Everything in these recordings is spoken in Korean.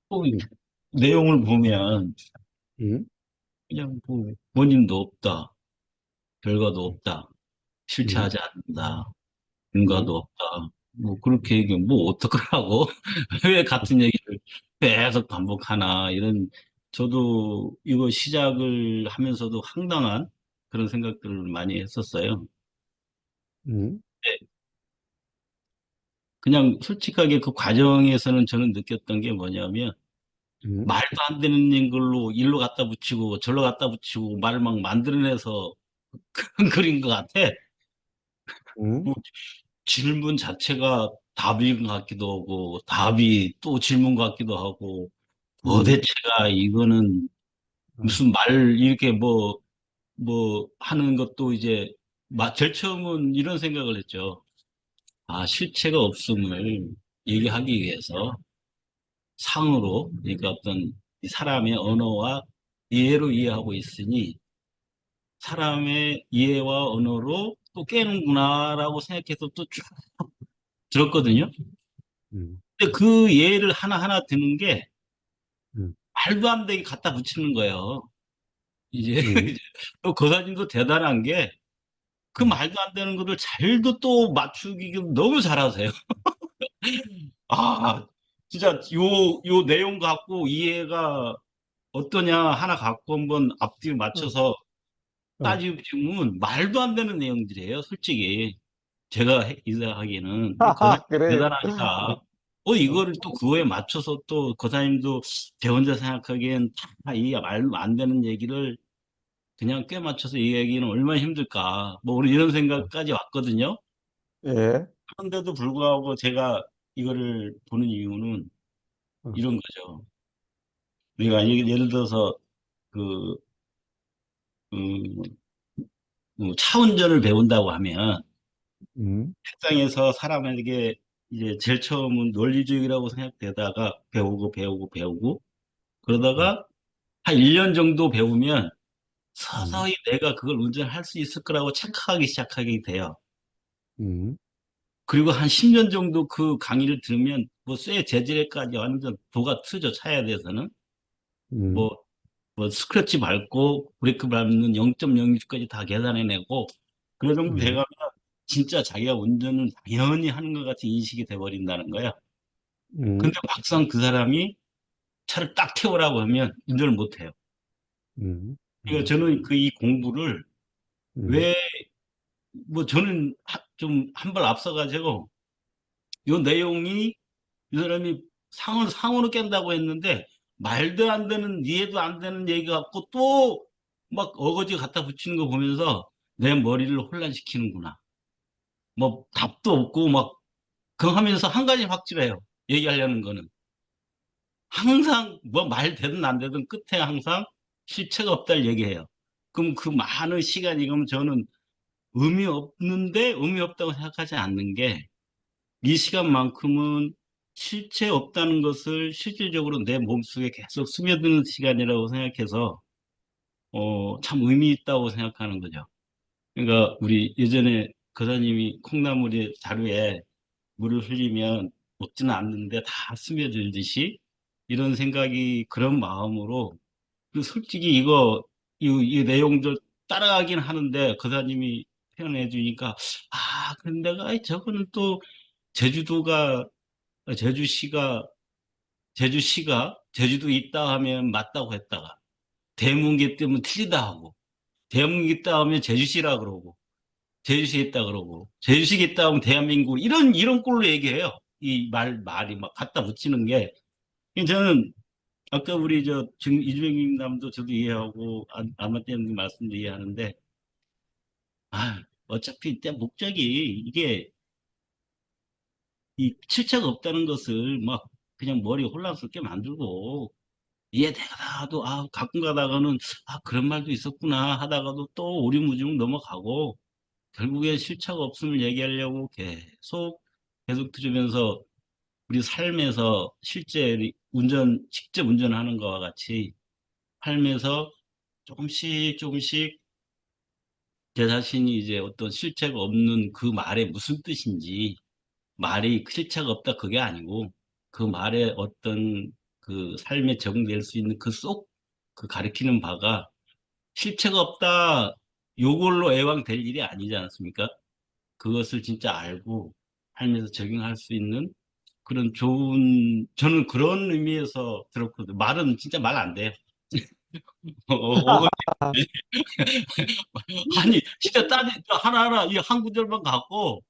또 내용을 보면 음, 그냥 뭐 원인도 없다, 결과도 음, 없다, 음, 실체하지 않는다, 근거도 음, 없다. 뭐 그렇게 얘기하면 뭐 어떡하라고? 왜 같은 얘기를 계속 반복하나 이런 저도 이거 시작을 하면서도 황당한 그런 생각들을 많이 했었어요. 음, 네, 그냥 솔직하게 그 과정에서는 저는 느꼈던 게 뭐냐면 음, 말도 안 되는 걸로 일로 갖다 붙이고 절로 갖다 붙이고 말을 막 만들어내서 그런 그린 것 같아. 음, 뭐 질문 자체가 답인 것 같기도 하고 답이 또 질문 같기도 하고 음, 도대체가 이거는 음, 무슨 말 이렇게 뭐 하는 것도 이제 제일 처음은 이런 생각을 했죠. 아, 실체가 없음을 얘기하기 위해서 상으로 그러니까 어떤 이 사람의 언어와 이해로 이해하고 있으니 사람의 이해와 언어로 또 깨는구나라고 생각해서 또 쭉 들었거든요. 음, 근데 그 예를 하나하나 드는 게 음, 말도 안 되게 갖다 붙이는 거예요. 이제 음, 또 거사님도 대단한 게 그 음, 말도 안 되는 것을 잘도 또 맞추기 너무 잘하세요. 아, 진짜 요 내용 갖고 이해가 어떠냐 하나 갖고 한번 앞뒤 어, 맞춰서 어. 따지면 말도 안 되는 내용들이에요, 솔직히. 제가 이사하기에는 거사님 하하, 그래. 대단하시다. 어, 이거를 또 그거에 맞춰서 또 거사님도 제 혼자 생각하기엔 다 이 말도 안 되는 얘기를 그냥 꽤 맞춰서 얘기하기는 얼마나 힘들까. 뭐 이런 어, 생각까지 왔거든요. 예, 그런데도 불구하고 제가 이거를 보는 이유는 어, 이런 거죠. 우리가 예를 들어서 그, 음, 차 운전을 배운다고 하면 음, 책상에서 사람에게 이제 제일 처음은 논리주의라고 생각되다가 배우고 음, 그러다가 한 1년 정도 배우면 음, 서서히 내가 그걸 운전할 수 있을 거라고 착각하기 시작하게 돼요. 음, 그리고 한 10년 정도 그 강의를 들으면 뭐 쇠 재질에까지 완전 도가 트죠. 차에 대해서는. 음, 뭐, 뭐 스크래치 밟고 브레이크 밟는 0.06까지 다 계산해내고 그 정도 음, 돼가면 진짜 자기가 운전을 당연히 하는 것 같이 인식이 돼버린다는 거야. 근데 음, 막상 그 사람이 차를 딱 태우라고 하면 운전을 못 해요. 음, 그러니까 음, 저는 그 이 공부를 음, 왜, 뭐 저는 좀 한 발 앞서가지고 이 내용이 이 사람이 상으로 깬다고 했는데 말도 안 되는 이해도 안 되는 얘기 갖고 또 막 어거지 갖다 붙이는 거 보면서 내 머리를 혼란시키는구나. 뭐 답도 없고 막 그거 하면서 한 가지 확실해요. 얘기하려는 거는 항상 뭐 말 되든 안 되든 끝에 항상 실체가 없다를 얘기해요. 그럼 그 많은 시간이 그럼 저는 의미 없는데 의미 없다고 생각하지 않는 게 이 시간만큼은 실체 없다는 것을 실질적으로 내 몸속에 계속 스며드는 시간이라고 생각해서 참 의미 있다고 생각하는 거죠. 그러니까 우리 예전에 거사님이 콩나물이 자루에 물을 흘리면 먹지는 않는데 다 스며들듯이 이런 생각이 그런 마음으로 솔직히 이 내용들 따라가긴 하는데 거사님이 표현해 주니까 근데 내가 저거는 또 제주도가 제주시가 제주도 있다 하면 맞다고 했다가 대문기 때문에 틀리다 하고 대문기 있다 하면 제주시라 그러고 제주시에 있다 그러고 제주시에 있다 하면 대한민국 이런 꼴로 얘기해요. 이 말이 막 갖다 붙이는 게 저는 아까 우리 지금 이주영님 남도 저도 이해하고 안맞대는 말씀도 이해하는데 어차피 내 목적이 이게 이 실체가 없다는 것을 막 그냥 머리 혼란스럽게 만들고 이해되다가도 가끔 가다가는 그런 말도 있었구나 하다가도 또 오리무중 넘어가고 결국엔 실체가 없음을 얘기하려고 계속 들으면서 우리 삶에서 실제 직접 운전하는 거와 같이 삶에서 조금씩 제 자신이 이제 어떤 실체가 없는 그 말에 무슨 뜻인지 말이 실체가 없다 그게 아니고 그 말에 어떤 그 삶에 적용될 수 있는 그 가리키는 바가 실체가 없다. 요걸로 애왕될 일이 아니지 않습니까? 그것을 진짜 알고 삶에서 적용할 수 있는 그런 저는 그런 의미에서 들었거든요. 말은 진짜 말 안 돼요. 어거지. 아니, 진짜 하나하나 이 한 구절만 갖고,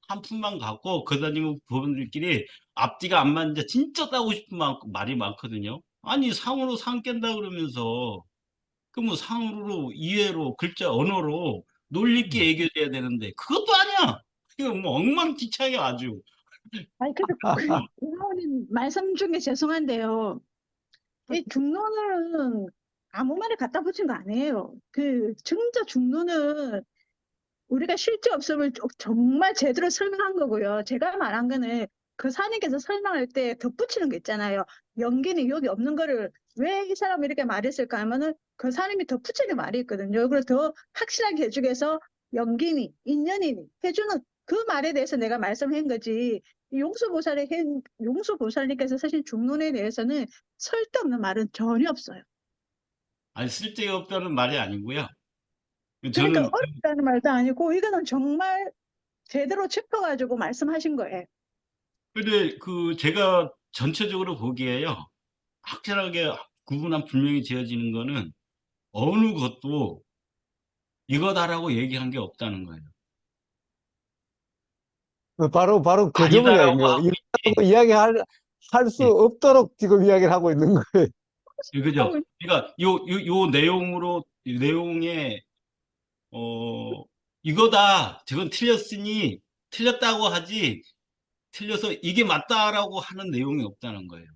한 푼만 갖고, 그 다니면 부분들끼리 앞뒤가 안 맞는데 진짜 따고 싶은 말이 많거든요. 아니, 상으로 상 깬다 그러면서, 그 뭐 상으로, 이해로, 글자, 언어로 논리 있게 얘기해야 되는데, 그것도 아니야! 이거 뭐 엉망진창이야, 아주. 아니, 근데 부모님 말씀 중에 죄송한데요. 이 중론은 아무 말에 갖다 붙인 거 아니에요. 진짜 중론은 우리가 실제 없음을 정말 제대로 설명한 거고요. 제가 말한 거는 그 사님께서 설명할 때 덧붙이는 게 있잖아요. 연기는 여기 없는 거를 왜 이 사람이 이렇게 말했을까 하면은 그 사람이 덧붙이는 말이 있거든요. 이걸 더 확실하게 해주기 위해서 연기니, 인연이니 해주는 그 말에 대해서 내가 말씀한 거지. 용수보살님께서 사실 중론에 대해서는 쓸데없는 말은 전혀 없어요. 아니, 쓸데없다는 말이 아니고요. 그러니까 저는, 어렵다는 말도 아니고 이거는 정말 제대로 짚어가지고 말씀하신 거예요. 근데 제가 전체적으로 보기에요. 확실하게 구분한 분명히 지어지는 거는 어느 것도 이거다라고 얘기한 게 없다는 거예요. 바로 그 아니다라고 점이에요. 하고 이거 있지. 할 수 예, 없도록 지금 이야기를 하고 있는 거예요. 그죠? 그러니까 요 내용으로, 이 내용에, 어, 이거다. 저건 틀렸으니 틀렸다고 하지, 틀려서 이게 맞다라고 하는 내용이 없다는 거예요.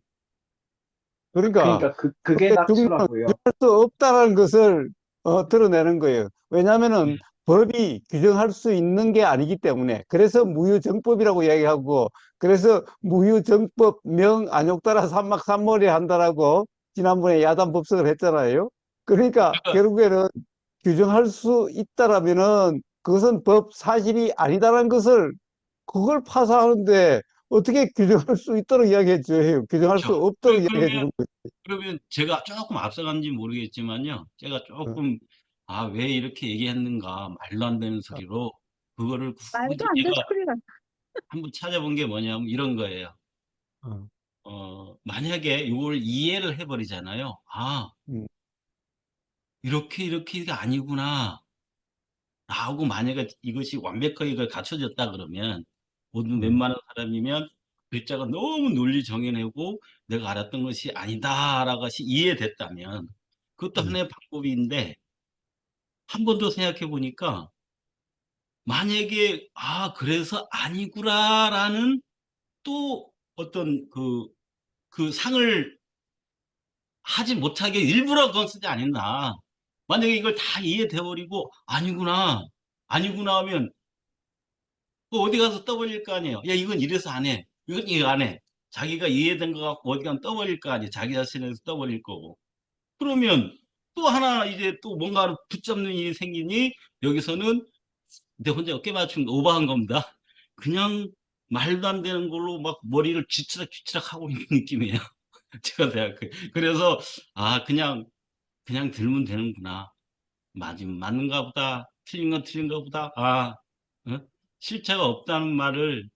그러니까 그러니까 그게 낙초라고요. 할 수 없다는 것을 드러내는 거예요. 왜냐하면은 법이 규정할 수 있는 게 아니기 때문에. 그래서 무유정법이라고 이야기하고, 그래서 무유정법 명 안욕 따라 삼막삼몰이 한다라고 지난번에 야단 법석을 했잖아요. 그러니까 그러니까 결국에는 규정할 수 있다라면은 그것은 법 사실이 아니다라는 것을, 그걸 파사하는데 어떻게 규정할 수 있도록 이야기해 줘요. 규정할 수 그렇죠. 없도록 이야기해 그러면 주는 제가 조금 앞서간지 모르겠지만요. 제가 거예요. 조금, 아, 왜 이렇게 얘기했는가, 말도 안 되는 소리로, 그거를 말도 굳이 안 되는 제가 소리가. 한번 찾아본 게 뭐냐면 이런 거예요. 어, 만약에 이걸 이해를 해버리잖아요. 아, 음, 이게 아니구나. 라고 만약에 이것이 완벽하게 이걸 갖춰졌다 그러면, 모든 음, 웬만한 사람이면 글자가 너무 논리 정연하고 내가 알았던 것이 아니다라고 것이 이해됐다면, 그것도 음, 하나의 방법인데, 한 번 더 생각해 보니까, 만약에, 아, 그래서 아니구나라는 또 어떤 그 상을 하지 못하게 일부러 그건 쓰지 않았나. 만약에 이걸 다 이해돼 버리고, 아니구나 하면, 그 어디 가서 떠벌릴 거 아니에요. 야, 이건 이래서 안 해. 이건 이거 안 해. 자기가 이해된 것 같고 어디 가면 떠벌릴 거 아니에요. 자기 자신에서 떠벌릴 거고. 그러면 또 하나 이제 또 뭔가 붙잡는 일이 생기니, 여기서는 내 혼자 어깨 맞춘 거 오버한 겁니다. 그냥 말도 안 되는 걸로 막 머리를 쥐치락 하고 있는 느낌이에요. 제가 생각해. 그래서, 아, 그냥 들면 되는구나. 맞는가 보다. 틀린 건 틀린가 보다. 아, 어? 실체가 없다는 말을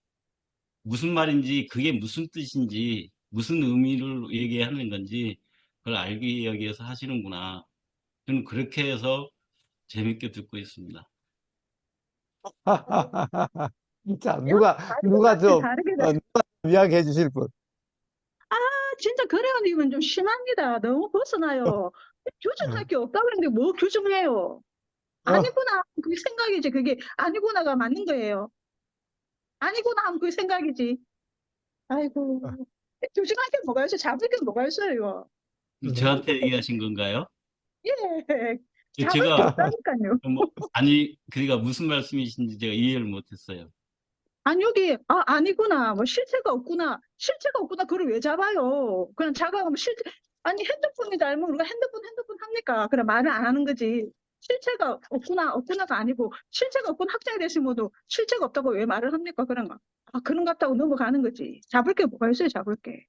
무슨 말인지, 그게 무슨 뜻인지, 무슨 의미를 얘기하는 건지, 그걸 알기 위해서 하시는구나. 저는 그렇게 해서 재밌게 듣고 있습니다. 자, 여기 말도 같이 다르게. 누가 이야기해 주실 분. 진짜 그래요님은 좀 심합니다. 너무 벗어나요. 규정할 어, 게 없다 그러는데 뭐 규정해요? 어, 아니구나. 그게 생각이지. 그게 아니구나가 맞는 거예요. 아니구나 하면 그게 생각이지. 어, 아이고. 규정할 게 뭐가 있어요? 잡을 게 뭐가 있어요? 저한테 얘기하신 건가요? 예. 잡을 게 제가, 없다니까요. 아니, 그러니까 무슨 말씀이신지 제가 이해를 못했어요. 아니, 여기, 아니구나. 뭐, 실체가 없구나. 실체가 없구나. 그걸 왜 잡아요? 그냥 잡아가면 아니, 핸드폰이다. 알면 우리가 핸드폰 합니까? 그래, 말을 안 하는 거지. 실체가 없구나가 아니고, 실체가 없구나 확정이 되시면도 실체가 없다고 왜 말을 합니까? 그런 거. 그런 것 같다고 넘어가는 거지. 잡을 게 뭐가 있어요, 잡을 게.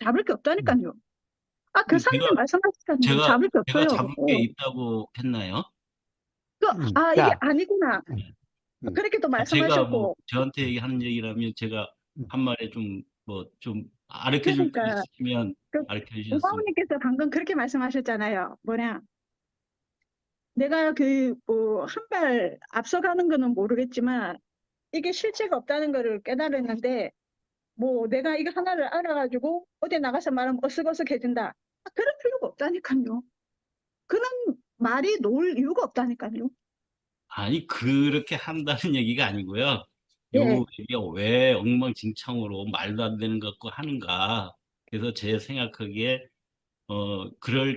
잡을 게 음, 없다니까요. 그 사람이 말씀하셨잖아요. 제가, 잡을 게 제가 없어요. 잡을 게 있다고 했나요? 이게 자, 아니구나. 음, 그렇게 또 제가 뭐 말씀하셨고. 저한테 얘기하는 얘기라면 제가 음, 한 말에 좀 뭐 좀 가르쳐 줄 게 그러니까, 있으면 그, 가르쳐 주셨으면. 오바오님께서 방금 그렇게 말씀하셨잖아요. 뭐냐. 내가 한 발 앞서가는 거는 모르겠지만, 이게 실체가 없다는 거를 깨달았는데, 뭐, 내가 이거 하나를 알아가지고, 어디 나가서 말하면 어쓱어쓱해진다. 그럴 필요가 없다니까요. 그런 말이 놓을 이유가 없다니까요. 아니, 그렇게 한다는 얘기가 아니고요. 예, 요 얘기가 왜 엉망진창으로 말도 안 되는 것 같고 하는가. 그래서 제 생각하기에,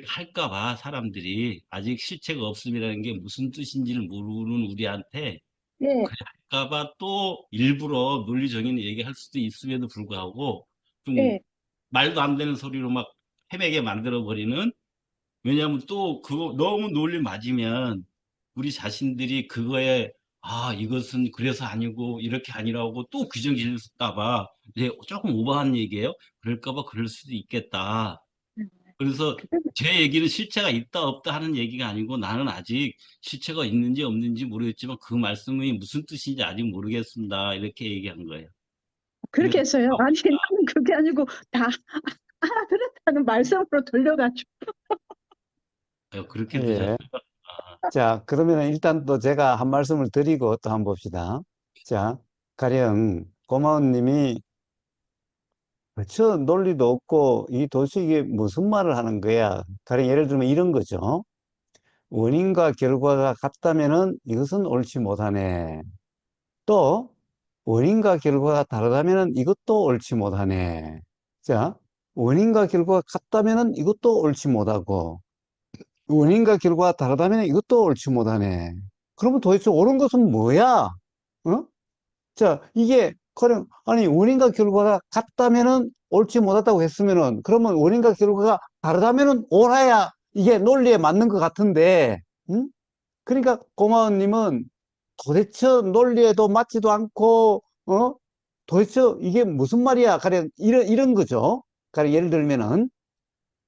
할까 봐 사람들이 아직 실체가 없음이라는 게 무슨 뜻인지를 모르는 우리한테 예, 그래 할까 봐 또 일부러 논리적인 얘기할 수도 있음에도 불구하고 좀 예, 말도 안 되는 소리로 막 헤매게 만들어 버리는. 왜냐하면 또 그거 너무 논리 맞으면 우리 자신들이 그거에 이것은 그래서 아니고 이렇게 아니라고 또 규정 지을까 봐 이제 조금 오버한 얘기예요. 그럴까 봐 그럴 수도 있겠다. 그래서 제 얘기는 실체가 있다 없다 하는 얘기가 아니고 나는 아직 실체가 있는지 없는지 모르겠지만 그 말씀이 무슨 뜻인지 아직 모르겠습니다. 이렇게 얘기한 거예요. 그렇게 그래서 했어요. 아니, 나는 그게 아니고 다 알아들었다는 말씀으로 돌려가지고. 그렇게 드셨어요. 예. 자, 그러면 일단 또 제가 한 말씀을 드리고 또 한번 봅시다. 자, 가령 고마운 님이 그쵸, 논리도 없고 이 도대체 이게 무슨 말을 하는 거야. 가령 예를 들면 이런 거죠. 원인과 결과가 같다면은 이것은 옳지 못하네. 또 원인과 결과가 다르다면은 이것도 옳지 못하네. 자, 원인과 결과가 같다면은 이것도 옳지 못하고 원인과 결과가 다르다면 이것도 옳지 못하네. 그러면 도대체 옳은 것은 뭐야? 어? 자, 이게, 그럼, 아니, 원인과 결과가 같다면은 옳지 못하다고 했으면은, 그러면 원인과 결과가 다르다면은 옳아야 이게 논리에 맞는 것 같은데, 응? 그러니까 고마운님은 도대체 논리에도 맞지도 않고, 도대체 이게 무슨 말이야? 가령, 이런 거죠. 가령 예를 들면은,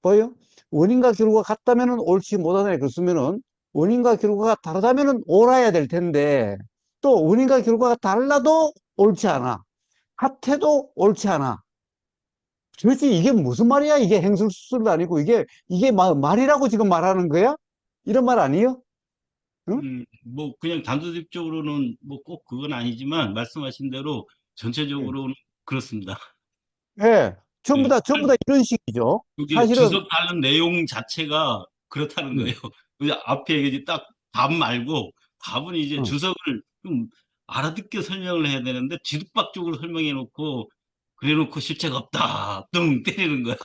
뭐요? 원인과 결과가 같다면은 옳지 못하다 그랬으면은 원인과 결과가 다르다면은 옳아야 될 텐데 또 원인과 결과가 달라도 옳지 않아. 같아도 옳지 않아. 도대체 이게 무슨 말이야? 이게 행설수설도 아니고 이게 말이라고 지금 말하는 거야? 이런 말 아니에요? 응? 뭐 그냥 단도직입적으로는 뭐 꼭 그건 아니지만 말씀하신 대로 예. 전체적으로는 그렇습니다. 예. 전부 예. 다 전부 다 이런 식이죠. 그게 사실은 주석 다른 내용 자체가 그렇다는 거예요. 음, 그냥 앞에 이제 딱 답 말고 답은 이제 음. 주석을 좀 알아듣게 설명을 해야 되는데 뒤죽박죽으로 설명해 놓고 그래 놓고 실체가 없다. 뚱 때리는 거야.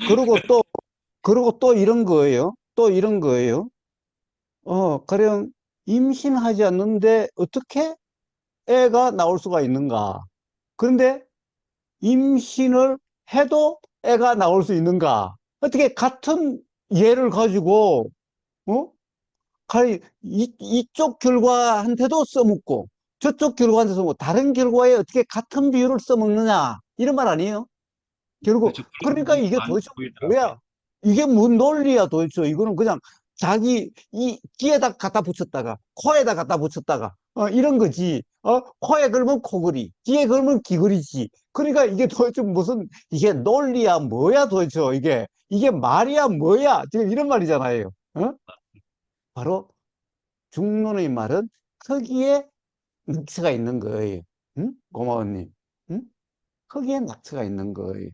그리고 또 그리고 또 이런 거예요. 또 이런 거예요. 가령 임신하지 않는데 어떻게 애가 나올 수가 있는가? 그런데 임신을 해도 애가 나올 수 있는가? 어떻게 같은 예를 가지고, 어? 이쪽 결과한테도 써먹고, 저쪽 결과한테 써먹고, 다른 결과에 어떻게 같은 비율을 써먹느냐? 이런 말 아니에요? 결국, 그렇죠. 그런 그러니까 부분이 이게 많이 도대체 보이더라고요. 뭐야? 이게 뭔 논리야, 도대체. 이거는 그냥 자기 귀에다 갖다 붙였다가, 코에다 갖다 붙였다가, 이런 거지. 코에 걸면 코걸이, 귀에 걸면 귀걸이지. 그러니까 이게 도대체 무슨, 이게 논리야, 뭐야, 도대체. 이게 말이야, 뭐야. 지금 이런 말이잖아요. 바로 중론의 말은 거기에 늑치가 있는 거예요. 응? 고마워님. 응? 거기에 낙처가 있는 거예요.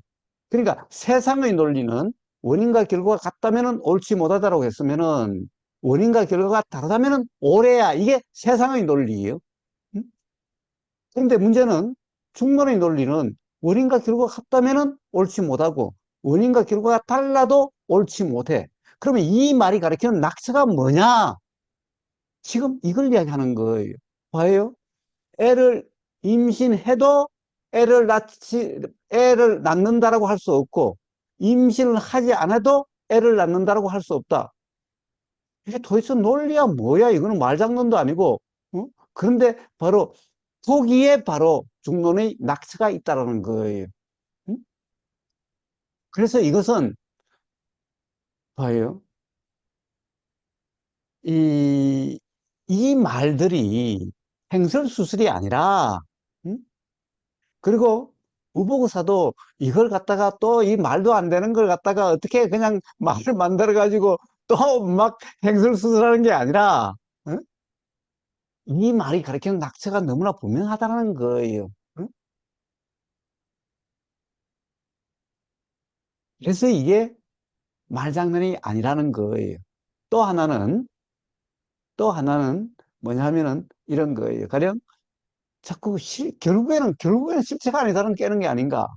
그러니까 세상의 논리는 원인과 결과가 같다면 옳지 못하다라고 했으면은 원인과 결과가 다르다면 옳아야 이게 세상의 논리예요. 응? 그런데 문제는 중론의 논리는 원인과 결과가 같다면 옳지 못하고 원인과 결과가 달라도 옳지 못해. 그러면 이 말이 가리키는 낙처가 뭐냐? 지금 이걸 이야기하는 거예요. 봐요. 애를 임신해도 애를 낳는다라고 할 수 없고, 임신을 하지 않아도 애를 낳는다라고 할 수 없다. 이게 도대체 논리야 뭐야? 이거는 말장난도 아니고, 그런데 바로 거기에 바로 중론의 낙처가 있다라는 거예요. 응? 그래서 이것은 봐요. 이, 이 말들이 횡설수설이 아니라, 응? 그리고 우보고사도 이걸 갖다가 또 이 말도 안 되는 걸 갖다가 어떻게 그냥 말을 만들어가지고 또 막 횡설수설하는 게 아니라, 응? 이 말이 가리키는 낙처가 너무나 분명하다는 거예요. 응? 그래서 이게 말장난이 아니라는 거예요. 또 하나는, 또 하나는 뭐냐면은 이런 거예요. 가령 자꾸 결국에는 실체가 아니다는 깨는 게 아닌가.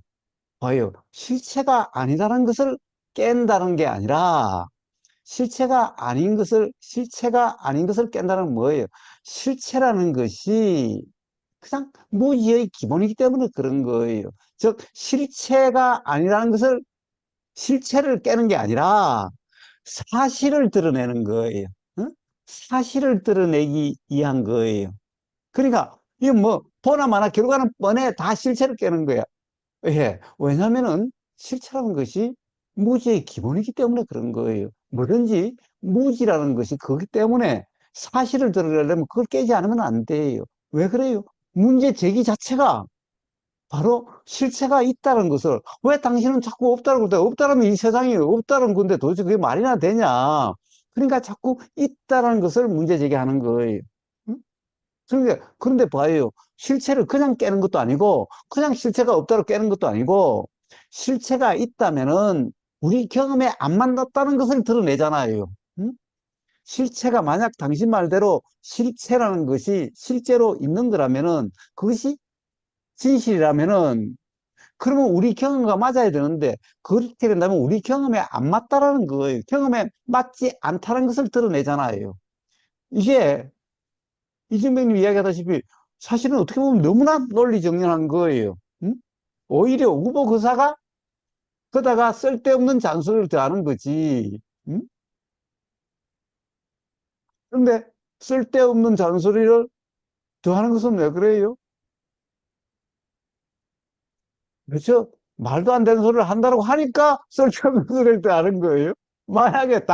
봐요. 실체가 아니다는 것을 깬다는 게 아니라 실체가 아닌 것을 깬다는 뭐예요? 실체라는 것이 그냥 무의의 기본이기 때문에 그런 거예요. 즉, 실체가 아니라는 것을 실체를 깨는 게 아니라 사실을 드러내는 거예요. 응? 사실을 드러내기 위한 거예요. 그러니까, 이거 뭐, 보나 마나 결과는 뻔해. 다 실체를 깨는 거야. 예. 왜냐면은 실체라는 것이 무지의 기본이기 때문에 그런 거예요. 뭐든지 무지라는 것이 그렇기 때문에 사실을 드러내려면 그걸 깨지 않으면 안 돼요. 왜 그래요? 문제 제기 자체가 바로 실체가 있다는 것을 왜 당신은 자꾸 없다고 그래? 없다라면 이 세상이 없다는 건데 도대체 그게 말이나 되냐? 그러니까 자꾸 있다는 것을 문제 제기하는 거예요. 응? 그런데 봐요. 실체를 그냥 깨는 것도 아니고, 그냥 실체가 없다고 깨는 것도 아니고, 실체가 있다면은 우리 경험에 안 맞았다는 것을 드러내잖아요. 응? 실체가 만약 당신 말대로 실체라는 것이 실제로 있는 거라면은, 그것이 진실이라면은, 그러면 우리 경험과 맞아야 되는데, 그렇게 된다면 우리 경험에 안 맞다라는 거예요. 경험에 맞지 않다는 것을 드러내잖아요. 이게 이진명님 이야기하다시피 사실은 어떻게 보면 너무나 논리정연한 거예요. 응? 오히려 후보 거사가 그다가 쓸데없는 잔소리를 더하는 거지. 응? 그런데 쓸데없는 잔소리를 더하는 것은 왜 그래요? 그렇죠? 말도 안 되는 소리를 한다고 하니까 쓸데없는 소리를 더하는 거예요. 만약에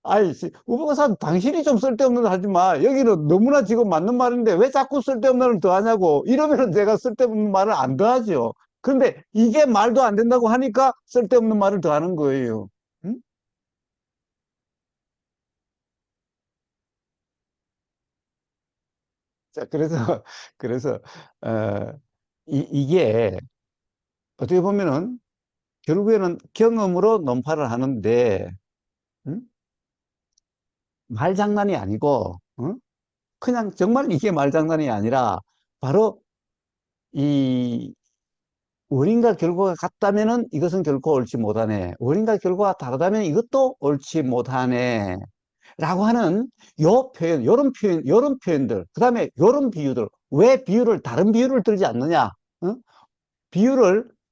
아이, 우보사 당신이 좀 쓸데없는 거 하지 마. 여기는 너무나 지금 맞는 말인데 왜 자꾸 쓸데없는 걸 더하냐고. 이러면은 내가 쓸데없는 말을 안 더하죠. 그런데 이게 말도 안 된다고 하니까 쓸데없는 말을 더하는 거예요. 응? 자, 그래서, 그래서, 어, 이게 어떻게 보면은 결국에는 경험으로 논파를 하는데, 응? 말장난이 아니고, 응? 그냥 정말 이게 말장난이 아니라 바로 이 원인과 결과가 같다면은 이것은 결코 옳지 못하네. 원인과 결과가 다르다면 이것도 옳지 못하네. 라고 하는 요런 표현들, 그 다음에 요런 비유들. 왜 다른 비유를 들지 않느냐? 어?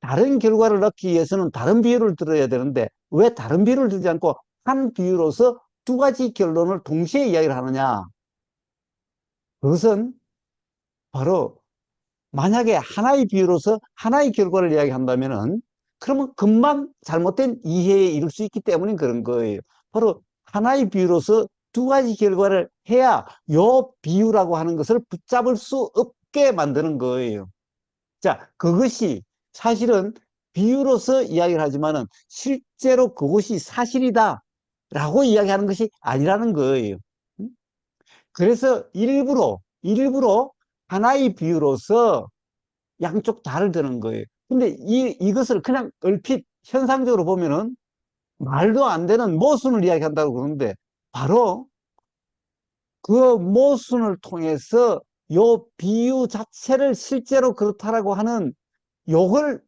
다른 결과를 넣기 위해서는 다른 비유를 들어야 되는데, 왜 다른 비유를 들지 않고 한 비유로서 두 가지 결론을 동시에 이야기를 하느냐? 그것은 바로 만약에 하나의 비유로서 하나의 결과를 이야기한다면은 그러면 금방 잘못된 이해에 이를 수 있기 때문에 그런 거예요. 바로 하나의 비유로서 두 가지 결과를 해야 요 비유라고 하는 것을 붙잡을 수 없게 만드는 거예요. 자, 그것이 사실은 비유로서 이야기를 하지만은 실제로 그것이 사실이다 라고 이야기하는 것이 아니라는 거예요. 그래서 일부러 하나의 비유로서 양쪽 다를 드는 거예요. 근데 이것을 그냥 얼핏 현상적으로 보면은 말도 안 되는 모순을 이야기한다고 그러는데 바로 그 모순을 통해서 요 비유 자체를 실제로 그렇다라고 하는 요걸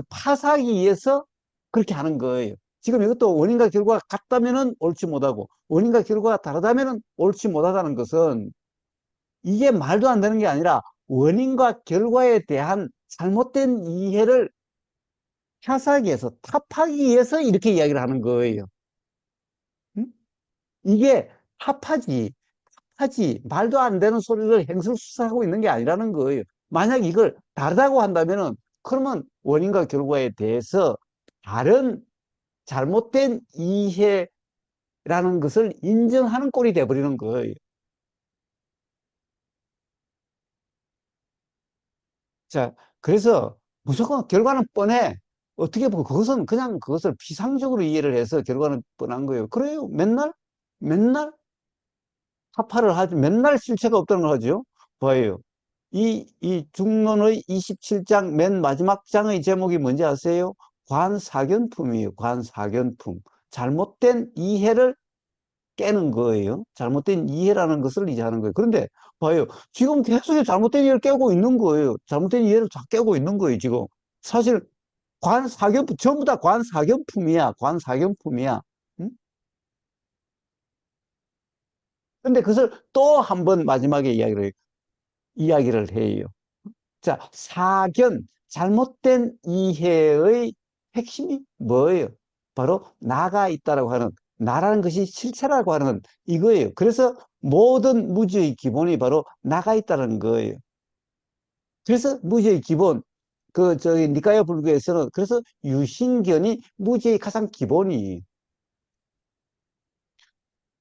파사하기 위해서 그렇게 하는 거예요. 지금 이것도 원인과 결과가 같다면은 옳지 못하고 원인과 결과가 다르다면은 옳지 못하다는 것은 이게 말도 안 되는 게 아니라 원인과 결과에 대한 잘못된 이해를 펴서하기 위해서, 타파하기 위해서 이렇게 이야기를 하는 거예요. 응? 이게 타파지, 말도 안 되는 소리를 행설수설하고 있는 게 아니라는 거예요. 만약 이걸 다르다고 한다면은, 그러면 원인과 결과에 대해서 다른 잘못된 이해라는 것을 인정하는 꼴이 돼버리는 거예요. 자, 그래서 무조건 결과는 뻔해. 어떻게 보면 그것은 그냥 그것을 피상적으로 이해를 해서 결과는 뻔한 거예요. 그래요. 맨날 타파를 하지, 맨날 실체가 없다는 걸 하죠. 봐요. 이 중론의 27장 맨 마지막 장의 제목이 뭔지 아세요? 관사견품이에요. 관사견품. 잘못된 이해를 깨는 거예요. 잘못된 이해라는 것을 이제 하는 거예요. 그런데 봐요. 지금 계속 잘못된 이해를 깨고 있는 거예요. 잘못된 이해를 다 깨고 있는 거예요, 지금. 사실 관사견품, 전부 다 관사견품이야. 관사견품이야. 응? 근데 그것을 또 한 번 마지막에 이야기를 해요. 자, 사견, 잘못된 이해의 핵심이 뭐예요? 바로 나가 있다라고 하는, 나라는 것이 실체라고 하는 이거예요. 그래서 모든 무지의 기본이 바로 나가 있다는 거예요. 그래서 무지의 기본, 니까야 불교에서는 그래서 유신견이 무지의 가장 기본이에요.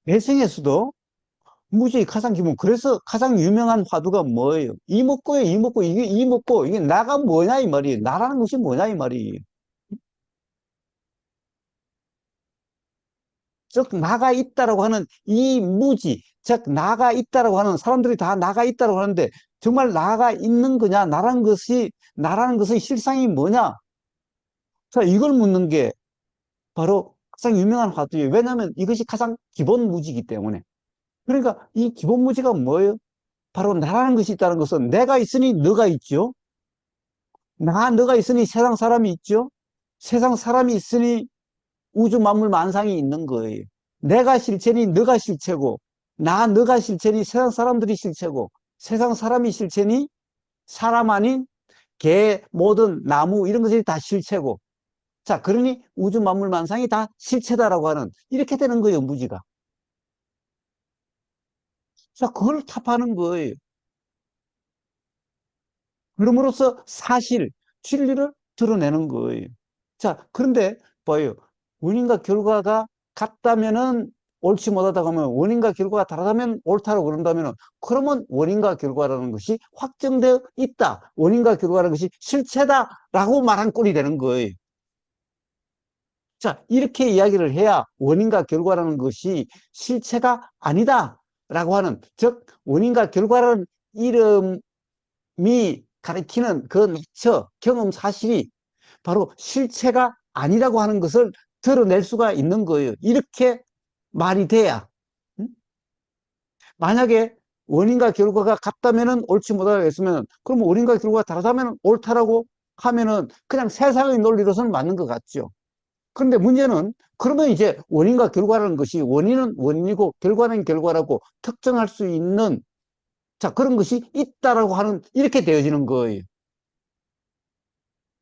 대승에서도 무지의 가장 기본. 그래서 가장 유명한 화두가 뭐예요? 이목고예요, 이목고. 이게 이목고. 이게 나가 뭐냐, 이 말이에요. 나라는 것이 뭐냐, 이 말이에요. 즉, 나가 있다라고 하는 이 무지, 즉, 나가 있다라고 하는 사람들이 다 나가 있다라고 하는데, 정말 나가 있는 거냐? 나라는 것의 실상이 뭐냐? 자, 이걸 묻는 게 바로 가장 유명한 화두예요. 왜냐하면 이것이 가장 기본 무지이기 때문에. 그러니까 이 기본 무지가 뭐예요? 바로 나라는 것이 있다는 것은 내가 있으니 너가 있죠. 너가 있으니 세상 사람이 있죠. 세상 사람이 있으니 우주 만물 만상이 있는 거예요. 내가 실체니 너가 실체고, 너가 실체니 세상 사람들이 실체고, 세상 사람이 실체니 사람 아닌 개, 모든 나무 이런 것들이 다 실체고. 자, 그러니 우주 만물 만상이 다 실체다라고 하는 이렇게 되는 거예요, 무지가. 자, 그걸 탑하는 거예요. 그럼으로써 사실, 진리를 드러내는 거예요. 자, 그런데 봐요. 원인과 결과가 같다면은 옳지 못하다고 하면 원인과 결과가 다르다면 옳다고 그런다면은 그러면 원인과 결과라는 것이 확정되어 있다. 원인과 결과라는 것이 실체다라고 말한 꼴이 되는 거예요. 자, 이렇게 이야기를 해야 원인과 결과라는 것이 실체가 아니다라고 하는, 즉 원인과 결과라는 이름이 가리키는 그 나처 경험 사실이 바로 실체가 아니라고 하는 것을 드러낼 수가 있는 거예요. 이렇게 말이 돼야. 만약에 원인과 결과가 같다면은 옳지 못하다고 했으면, 그럼 원인과 결과가 다르다면 옳다라고 하면은 그냥 세상의 논리로서는 맞는 것 같죠. 그런데 문제는 그러면 이제 원인과 결과라는 것이 원인은 원인이고 결과는 결과라고 특정할 수 있는, 자, 그런 것이 있다라고 하는, 이렇게 되어지는 거예요.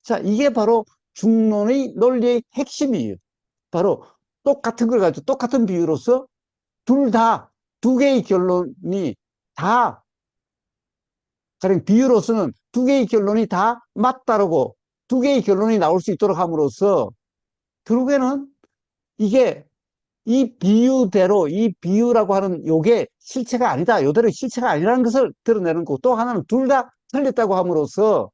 자, 이게 바로 중론의 논리의 핵심이에요. 바로 똑같은 걸 가지고 똑같은 비유로서 두 개의 결론이 다, 가령 비유로서는 두 개의 결론이 다 맞다라고 두 개의 결론이 나올 수 있도록 함으로써 결국에는 이게 이 비유라고 하는 요게 실체가 아니다. 요대로 실체가 아니라는 것을 드러내는 거고, 또 하나는 둘 다 틀렸다고 함으로써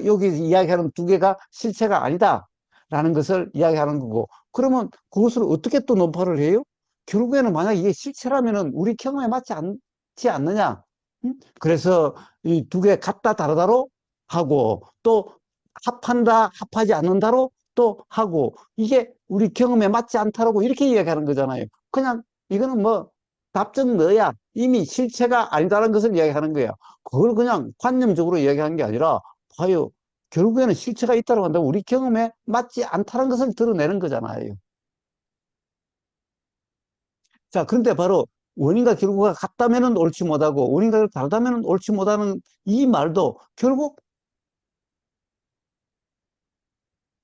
여기 이야기하는 두 개가 실체가 아니다라는 것을 이야기하는 거고, 그러면 그것을 어떻게 또 논파를 해요? 결국에는 만약 이게 실체라면은 우리 경험에 맞지 않지 않느냐? 응? 그래서 이 두 개 같다 다르다로 하고, 또 합한다 합하지 않는다로 또 하고, 이게 우리 경험에 맞지 않다라고 이렇게 이야기하는 거잖아요. 그냥 이거는 뭐 답정 너야 이미 실체가 아니다라는 것을 이야기하는 거야. 그걸 그냥 관념적으로 이야기하는 게 아니라, 봐요. 결국에는 실체가 있다고 한다고 우리 경험에 맞지 않다는 것을 드러내는 거잖아요. 자, 그런데 바로 원인과 결과가 같다면 옳지 못하고 원인과 결과가 다르다면 옳지 못하는 이 말도 결국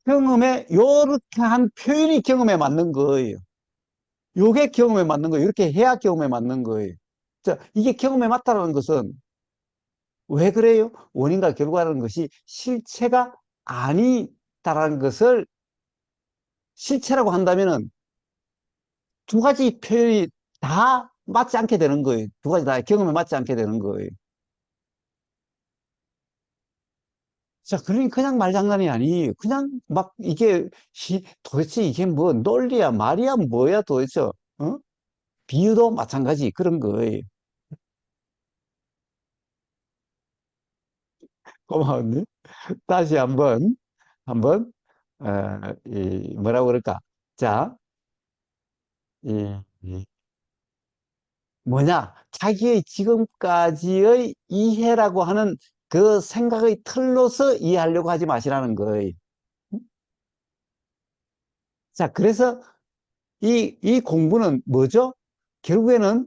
경험에, 요렇게 한 표현이 경험에 맞는 거예요. 요게 경험에 맞는 거예요. 이렇게 해야 경험에 맞는 거예요. 자, 이게 경험에 맞다는 것은 왜 그래요? 원인과 결과라는 것이 실체가 아니다라는 것을 실체라고 한다면은 두 가지 표현이 다 맞지 않게 되는 거예요. 두 가지 다 경험에 맞지 않게 되는 거예요. 자, 그러니 그냥 말장난이 아니에요. 그냥 막 이게 도대체 이게 뭐 논리야, 말이야, 뭐야 도대체, 어? 비유도 마찬가지 그런 거예요. 고마웠네. 다시 한번, 뭐라고 그럴까? 자, 이 뭐냐? 자기의 지금까지의 이해라고 하는 그 생각의 틀로서 이해하려고 하지 마시라는 거예요. 자, 그래서 이 공부는 뭐죠? 결국에는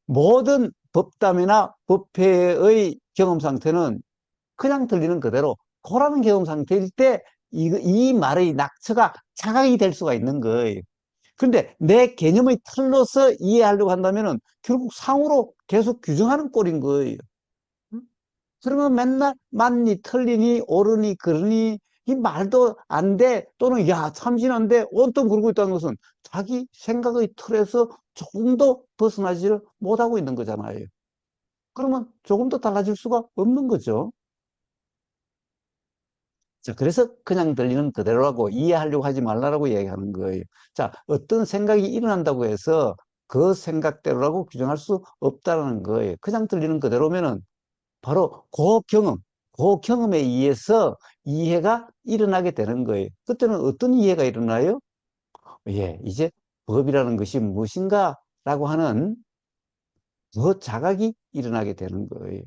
모든 법담이나 법회의 경험 상태는 그냥 들리는 그대로 고라는 경험 상태일 때 이 말의 낙처가 자각이 될 수가 있는 거예요. 근데 내 개념의 틀로서 이해하려고 한다면은 결국 상으로 계속 규정하는 꼴인 거예요. 그러면 맨날 맞니, 틀리니, 옳으니, 그러니, 이 말도 안 돼, 또는 야, 참신한데, 온통 그러고 있다는 것은 자기 생각의 틀에서 조금도 벗어나지를 못하고 있는 거잖아요. 그러면 조금 더 달라질 수가 없는 거죠. 자, 그래서 그냥 들리는 그대로라고 이해하려고 하지 말라라고 얘기하는 거예요. 자, 어떤 생각이 일어난다고 해서 그 생각대로라고 규정할 수 없다는 거예요. 그냥 들리는 그대로면은 바로 그 경험에 의해서 이해가 일어나게 되는 거예요. 그때는 어떤 이해가 일어나요? 예, 이제 법이라는 것이 무엇인가라고 하는 그 자각이 일어나게 되는 거예요.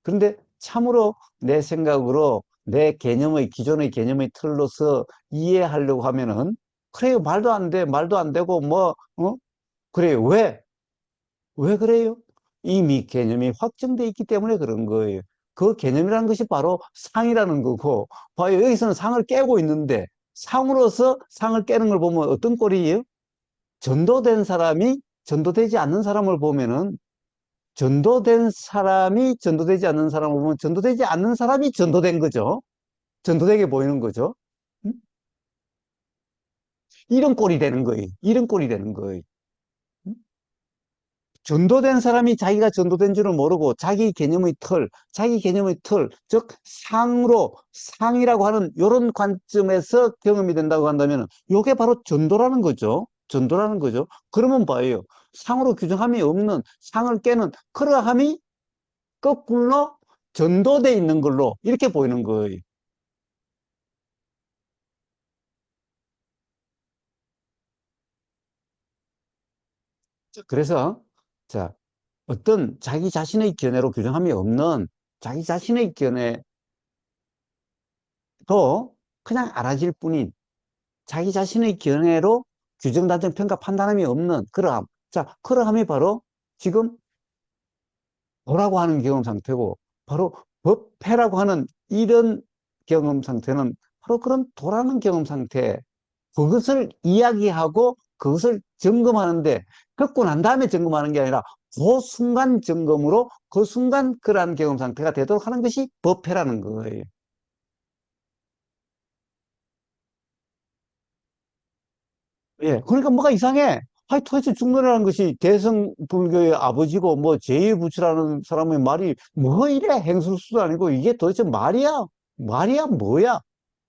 그런데 참으로 내 생각으로 내 개념의, 기존의 개념의 틀로서 이해하려고 하면은, 그래요, 말도 안 돼, 말도 안 되고, 뭐, 그래요. 왜 그래요? 이미 개념이 확정돼 있기 때문에 그런 거예요. 그 개념이라는 것이 바로 상이라는 거고, 봐요. 여기서는 상을 깨고 있는데, 상으로서 상을 깨는 걸 보면 어떤 꼴이에요? 전도된 사람이 전도되지 않는 사람을 보면은, 전도된 사람이 전도되지 않는 사람을 보면 전도되지 않는 사람이 전도된 거죠. 전도되게 보이는 거죠. 음? 이런 꼴이 되는 거예요. 이런 꼴이 되는 거예요. 음? 전도된 사람이 자기가 전도된 줄을 모르고 자기 개념의 틀, 즉 상이라고 하는 이런 관점에서 경험이 된다고 한다면 이게 바로 전도라는 거죠. 전도라는 거죠. 그러면 봐요. 상으로 규정함이 없는 상을 깨는 그러함이 거꾸로 전도돼 있는 걸로 이렇게 보이는 거예요. 그래서 자, 어떤 자기 자신의 견해로 규정함이 없는 자기 자신의 견해도 그냥 알아질 뿐인 자기 자신의 견해로 규정, 단정, 평가, 판단함이 없는 그러함. 자, 그러함이 바로 지금 도라고 하는 경험 상태고 바로 법회라고 하는 이런 경험 상태는 바로 그런 도라는 경험 상태. 그것을 이야기하고 그것을 점검하는데 겪고 난 다음에 점검하는 게 아니라 그 순간 점검으로 그 순간 그러한 경험 상태가 되도록 하는 것이 법회라는 거예요. 예, 그러니까 뭐가 이상해. 아니, 도대체 중론이라는 것이 대승불교의 아버지고 뭐 제2부처라는 사람의 말이 뭐 이래 행설수도 아니고 이게 도대체 말이야? 말이야 뭐야?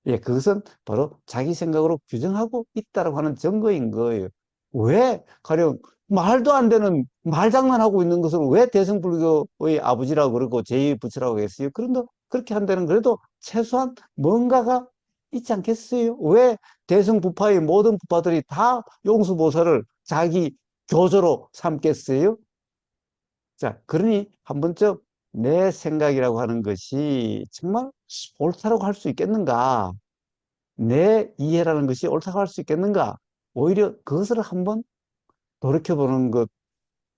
예, 그것은 바로 자기 생각으로 규정하고 있다라고 하는 증거인 거예요. 왜 가령 말도 안 되는 말장난하고 있는 것을 왜 대승불교의 아버지라고 그러고 제2부처라고 했어요? 그런데 그렇게 한다는 그래도 최소한 뭔가가 있지 않겠어요? 왜 대승부파의 모든 부파들이 다 용수보살을 자기 교조로 삼겠어요? 자, 그러니 한 번쯤 내 생각이라고 하는 것이 정말 옳다라고 할 수 있겠는가? 내 이해라는 것이 옳다고 할 수 있겠는가? 오히려 그것을 한번 돌이켜보는 것,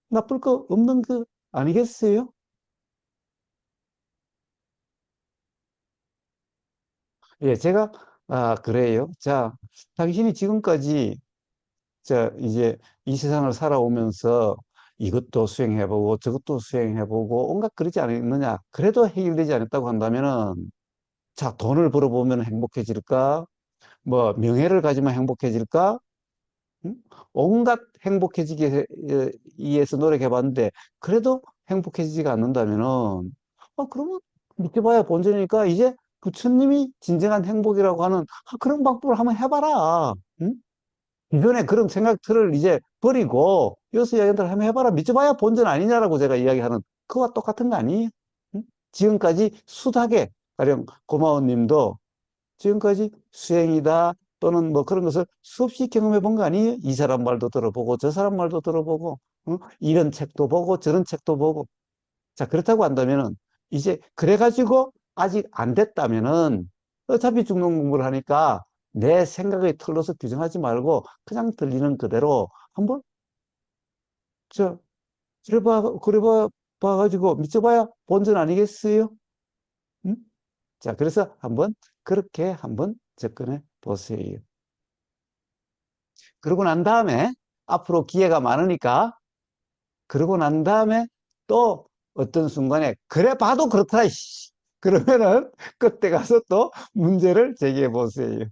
나쁠 거 없는 거 아니겠어요? 예, 제가, 그래요. 자, 당신이 지금까지, 이제 이 세상을 살아오면서 이것도 수행해보고 저것도 수행해보고 온갖 그러지 않았느냐? 그래도 해결되지 않았다고 한다면은, 자, 돈을 벌어보면 행복해질까? 뭐 명예를 가지면 행복해질까? 응? 온갖 행복해지기 위해서 노력해봤는데 그래도 행복해지지가 않는다면은 그러면 믿겨봐야 본전이니까 이제 부처님이 진정한 행복이라고 하는 그런 방법을 한번 해봐라. 응? 기존의 그런 생각들을 이제 버리고 여기서 이야기들 한번 해봐라. 믿어봐야 본전 아니냐라고 제가 이야기하는 그거와 똑같은 거 아니에요? 응? 지금까지 숱하게 가령 고마운 님도 지금까지 수행이다 또는 뭐 그런 것을 수없이 경험해 본 거 아니에요? 이 사람 말도 들어보고 저 사람 말도 들어보고 이런 책도 보고 저런 책도 보고 자 그렇다고 한다면은 이제 그래가지고 아직 안 됐다면은 어차피 중론 공부를 하니까 내 생각의 틀로서 규정하지 말고 그냥 들리는 그대로 한번 저 그래 봐가지고 믿어봐야 본전 아니겠어요? 응? 자 그래서 한번 그렇게 한번 접근해 보세요. 그러고 난 다음에 앞으로 기회가 많으니까 그러고 난 다음에 또 어떤 순간에 그래 봐도 그렇더라 이씨. 그러면은 그때 가서 또 문제를 제기해 보세요.